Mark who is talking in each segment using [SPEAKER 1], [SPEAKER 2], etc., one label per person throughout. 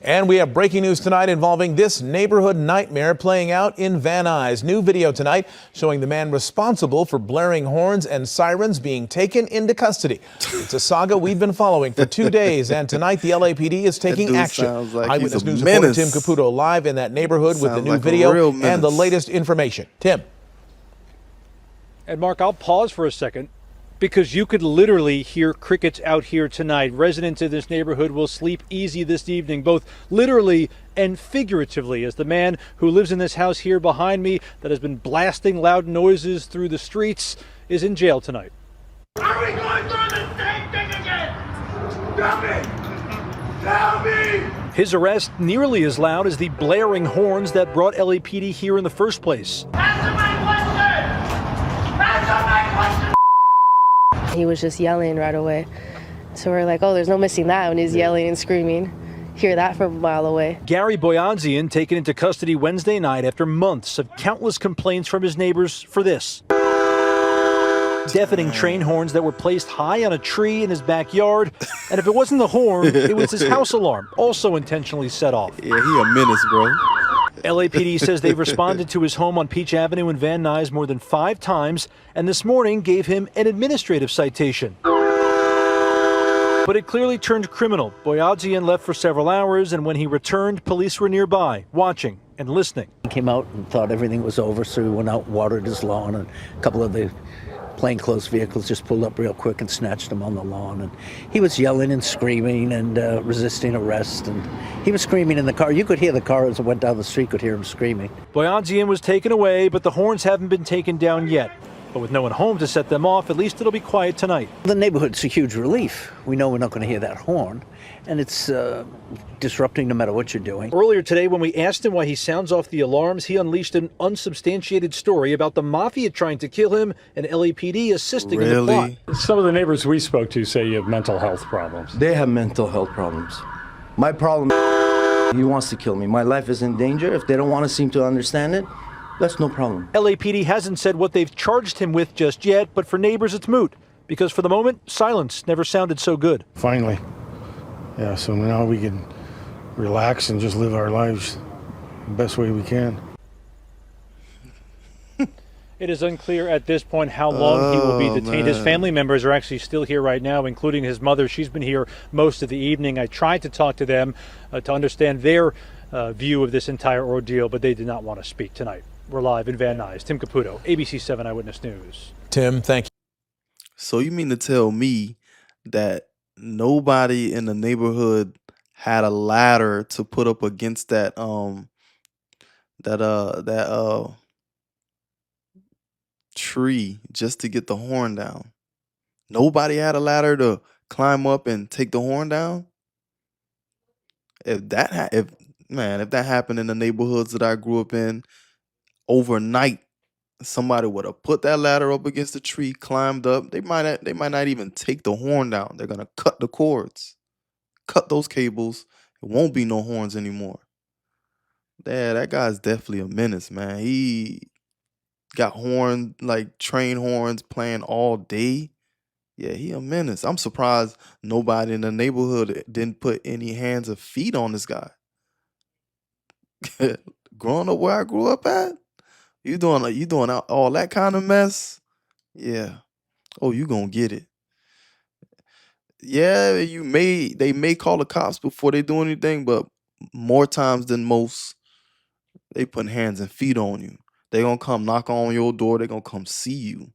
[SPEAKER 1] And we have breaking news tonight involving this neighborhood nightmare playing out in Van Nuys. New video tonight showing the man responsible for blaring horns and sirens being taken into custody. It's a saga we've been following for 2 days, and tonight the LAPD is taking action.
[SPEAKER 2] Like
[SPEAKER 1] Eyewitness News reporter Tim Caputo live in that neighborhood with the new video and the latest information. Tim.
[SPEAKER 3] And Mark, I'll pause for a second, because you could literally hear crickets out here tonight. Residents in this neighborhood will sleep easy this evening, both literally and figuratively, as the man who lives in this house here behind me that has been blasting loud noises through the streets is in jail tonight.
[SPEAKER 4] Are we going through the same thing again? Tell me! Tell me!
[SPEAKER 3] His arrest nearly as loud as the blaring horns that brought LAPD here in the first place.
[SPEAKER 4] Answer my question! Answer my question!
[SPEAKER 5] He was just yelling right away. So we're like, oh, there's no missing that when he's yelling and screaming. Hear that from a mile away.
[SPEAKER 3] Gary Boyadzian taken into custody Wednesday night after months of countless complaints from his neighbors for this. Deafening train horns that were placed high on a tree in his backyard. And if it wasn't the horn, it was his house alarm, also intentionally set off.
[SPEAKER 2] Yeah, he a menace, bro.
[SPEAKER 3] LAPD says they've responded to his home on Peach Avenue in Van Nuys more than 5 times, and this morning gave him an administrative citation. But it clearly turned criminal. Boyadzian left for several hours, and when he returned, police were nearby, watching and listening.
[SPEAKER 6] He came out and thought everything was over, so he went out and watered his lawn, and a couple of the plainclothes vehicles just pulled up real quick and snatched him on the lawn. And he was yelling and screaming and resisting arrest. And he was screaming in the car. You could hear the car as it went down the street, could hear him screaming.
[SPEAKER 3] Boyadzian was taken away, but the horns haven't been taken down yet. But with no one home to set them off, at least it'll be quiet tonight.
[SPEAKER 6] The neighborhood's a huge relief. We know we're not going to hear that horn. And it's disrupting no matter what you're doing.
[SPEAKER 3] Earlier today, when we asked him why he sounds off the alarms, he unleashed an unsubstantiated story about the Mafia trying to kill him and LAPD assisting in the plot.
[SPEAKER 7] Some of the neighbors we spoke to say you have mental health problems.
[SPEAKER 8] They have mental health problems. My problem, he wants to kill me. My life is in danger. If they don't want to seem to understand it, that's no problem.
[SPEAKER 3] LAPD hasn't said what they've charged him with just yet, but for neighbors it's moot. Because for the moment, silence never sounded so good.
[SPEAKER 7] Finally. Yeah, so now we can relax and just live our lives the best way we can.
[SPEAKER 3] It is unclear at this point how long he will be detained. His family members are actually still here right now, including his mother. She's been here most of the evening. I tried to talk to them to understand their view of this entire ordeal, but they did not want to speak tonight. We're live in Van Nuys. Tim Caputo, ABC 7 Eyewitness News.
[SPEAKER 1] Tim, thank you.
[SPEAKER 2] So you mean to tell me that nobody in the neighborhood had a ladder to put up against that tree just to get the horn down? Nobody had a ladder to climb up and take the horn down? If that happened in the neighborhoods that I grew up in, overnight somebody would have put that ladder up against the tree, climbed up. They might not even take the horn down. They're gonna cut the cords, cut those cables. It won't be no horns anymore. Yeah, that guy's definitely a menace, man. He got train horns playing all day. Yeah, he a menace. I'm surprised nobody in the neighborhood didn't put any hands or feet on this guy. Growing up where I grew up at, you doing all that kind of mess? Yeah. Oh, you gonna get it. Yeah, they may call the cops before they do anything, but more times than most, they putting hands and feet on you. They gonna come knock on your door. They gonna come see you.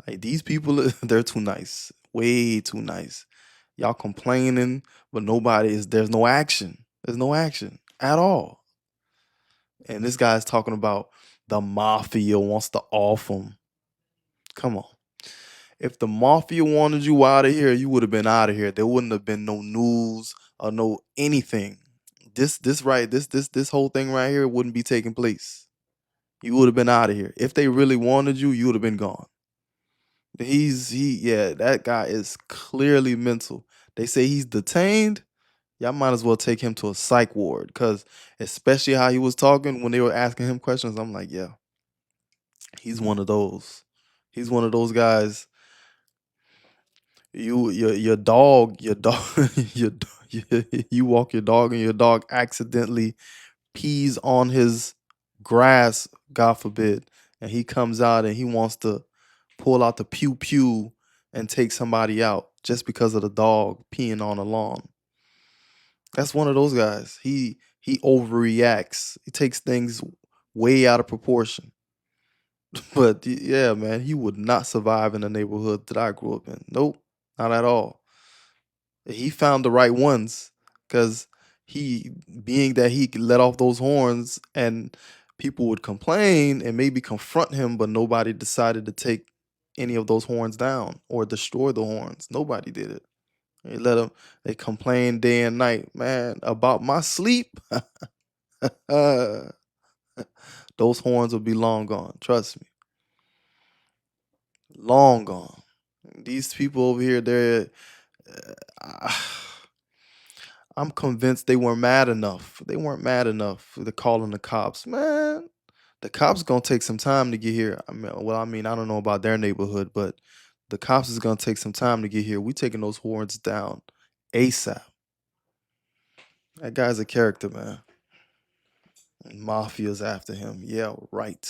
[SPEAKER 2] Like, these people, they're too nice. Way too nice. Y'all complaining, but there's no action. There's no action at all. And this guy's talking about the Mafia wants to off him. Come on. If the Mafia wanted you out of here, you would have been out of here. There wouldn't have been no news or no anything. This whole thing right here wouldn't be taking place. You would have been out of here. If they really wanted you, you would have been gone. That guy is clearly mental. They say he's detained. Y'all might as well take him to a psych ward, because especially how he was talking when they were asking him questions, I'm like, yeah, he's one of those. He's one of those guys. Your dog your you walk your dog and your dog accidentally pees on his grass, God forbid, and he comes out and he wants to pull out the pew pew and take somebody out just because of the dog peeing on the lawn. That's one of those guys. He overreacts. He takes things way out of proportion. But yeah, man, he would not survive in the neighborhood that I grew up in. Nope, not at all. He found the right ones because being that he let off those horns and people would complain and maybe confront him, but nobody decided to take any of those horns down or destroy the horns. Nobody did it. They complain day and night, man, about my sleep. Those horns will be long gone. Trust me. Long gone. These people over here, uh, I'm convinced they weren't mad enough. They weren't mad enough to calling the cops. Man, the cops gonna take some time to get here. I don't know about their neighborhood, but the cops is gonna take some time to get here. We taking those horns down ASAP. That guy's a character, man. Mafia's after him. Yeah, right.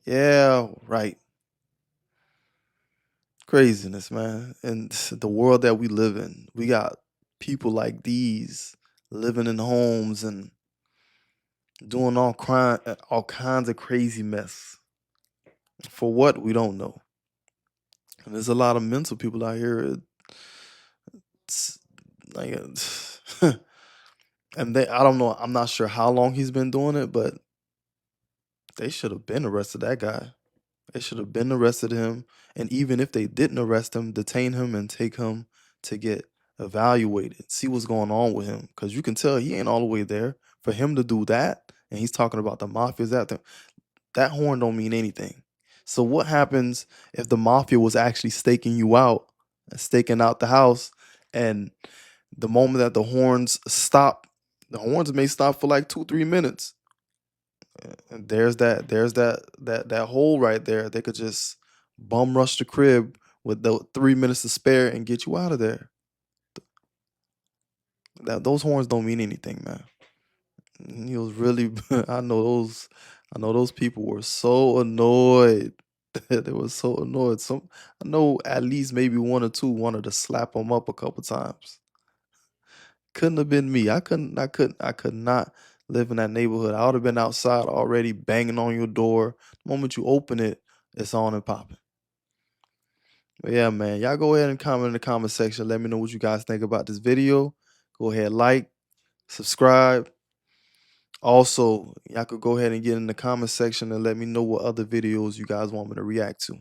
[SPEAKER 2] Yeah, right. Craziness, man. And the world that we live in, we got people like these living in homes and doing all kinds of crazy mess. For what, we don't know. And there's a lot of mental people out here. It's like, and I don't know. I'm not sure how long he's been doing it, but they should have been arrested that guy. They should have been arrested him, and even if they didn't arrest him, detain him and take him to get evaluated, see what's going on with him, because you can tell he ain't all the way there. For him to do that, and he's talking about the mafia's after him, that horn don't mean anything. So what happens if the mafia was actually staking you out, staking out the house, and the moment that the horns stop, the horns may stop for like 2-3 minutes. And there's that hole right there. They could just bum rush the crib with the 3 minutes to spare and get you out of there. Those horns don't mean anything, man. He was really I know those people were so annoyed. They were so annoyed. I know at least maybe one or two wanted to slap him up a couple times. Couldn't have been me. I could not live in that neighborhood. I would have been outside already banging on your door. The moment you open it, it's on and popping. But yeah, man, y'all go ahead and comment in the comment section. Let me know what you guys think about this video. Go ahead, like, subscribe. Also, y'all could go ahead and get in the comment section and let me know what other videos you guys want me to react to.